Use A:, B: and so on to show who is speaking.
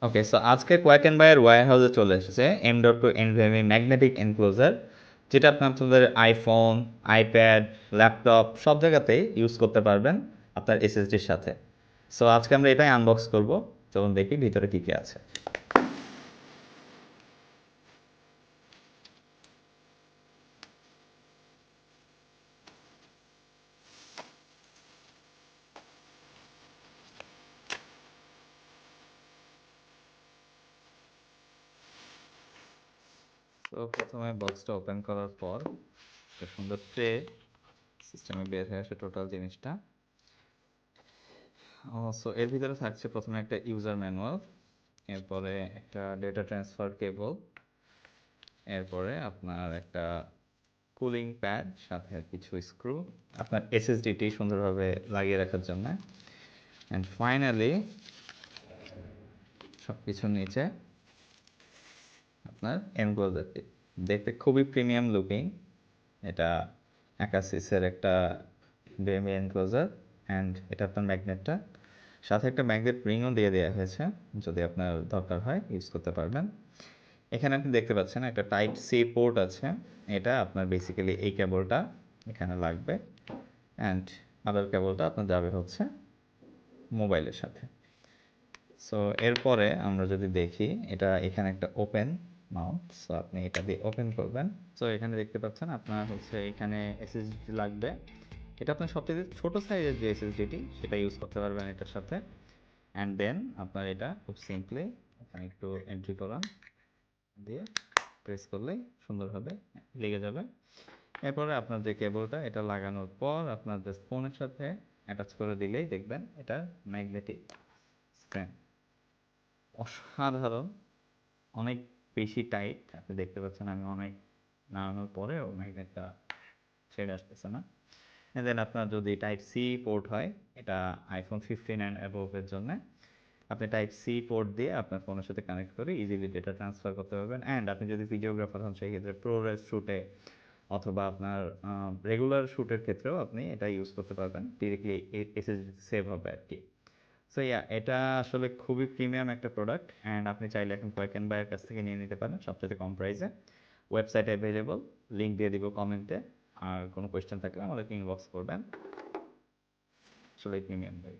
A: ওকে, so আজকে quack and বায়ের wire হাউসে চলে এসেছে M.2 NVMe ম্যাগনেটিক এনক্লোজার, যেটা আপনাদের আইফোন, আইপ্যাড, ল্যাপটপ সব জায়গাতেই ইউজ করতে পারবেন আপনার এসএসডির সাথে। সো আজকে আমরা এটাই আনবক্স করব। চলুন দেখি ভিতরে কী কী আছে। তো প্রথমে বক্সটা ওপেন করার পর একটা সুন্দর ট্রে সিস্টেমে বের হয়ে আসে টোটাল জিনিসটা। সো এর ভিতরে থাকছে প্রথমে একটা ইউজার ম্যানুয়াল, এরপরে একটা ডেটা ট্রান্সফার কেবল, এরপরে আপনার একটা কুলিং প্যাড, সাথে কিছু স্ক্রু আপনার এসএসডিটি সুন্দরভাবে লাগিয়ে রাখার জন্য। অ্যান্ড ফাইনালি সব কিছুর নিচে আপনার এনক্লোজারটি দেখতে খুবই প্রিমিয়াম লুকিং। এটা অ্যাকাসিসের একটা বেমি এনক্লোজার, অ্যান্ড এটা আপনার ম্যাগনেটটা সাথে একটা ম্যাগনেট রিংও দিয়ে দেওয়া হয়েছে, যদি আপনার দরকার হয় ইউজ করতে পারবেন। এখানে আপনি দেখতে পাচ্ছেন একটা টাইপ সি পোর্ট আছে, এটা আপনার বেসিক্যালি এই কেবলটা এখানে লাগবে, অ্যান্ড আদার কেবলটা আপনার যাবে হচ্ছে মোবাইলের সাথে। সো এরপরে আমরা যদি দেখি, এটা এখানে একটা ওপেন মাউন্ট, সো আপনি এটা দিয়ে ওপেন করবেন। সো এখানে দেখতে পাচ্ছেন আপনার হচ্ছে এখানে এসএসডি লাগবে। এটা আপনার সবচেয়ে ছোটো সাইজের যে এসএসডিটি সেটা ইউজ করতে পারবেন এটার সাথে। অ্যান্ড দেন আপনার এটা খুব সিম্পলি এখানে একটু এন্ট্রি করান দিয়ে প্রেস করলেই সুন্দরভাবে লেগে যাবে। এরপরে আপনার যে কেবলটা এটা লাগানোর পর আপনার জাস্ট ফোনের সাথে অ্যাটাচ করে দিলেই দেখবেন এটা ম্যাগনেটিক স্ট্র্যান্ড। অসাধারণ, অনেক বেশি টাইট, আপনি দেখতে পাচ্ছেন আমি অনেক নাড়ানোর পরেও ম্যাগনেটটা ছেড়ে আসতেছে না। দেন আপনার যদি টাইপ সি পোর্ট হয়, এটা আইফোন 15 অ্যান্ড অ্যাবোভের জন্য আপনি টাইপ সি পোর্ট দিয়ে আপনার ফোনের সাথে কানেক্ট করে ইজিলি ডেটা ট্রান্সফার করতে পারবেন। অ্যান্ড আপনি যদি ভিডিওগ্রাফার হন সেই ক্ষেত্রে প্রোরেস শ্যুটে অথবা আপনার রেগুলার শ্যুটের ক্ষেত্রেও আপনি এটা ইউজ করতে পারবেন, ডিরেক্টলি এসএসডি সেভ হবে আর কি। সো এটা আসলে খুবই প্রিমিয়াম একটা প্রোডাক্ট, অ্যান্ড আপনি চাইলে এখন কোয়াক অ্যান্ড বায়ের কাছ থেকে নিয়ে নিতে পারেন সবচেয়ে কম প্রাইসে। ওয়েবসাইট অ্যাভেলেবল, লিঙ্ক দিয়ে দিব কমেন্টে। আর কোনো কোয়েশ্চেন থাকলে আমাদেরকে ইনবক্স করবেন। আসলে প্রিমিয়াম ভাই।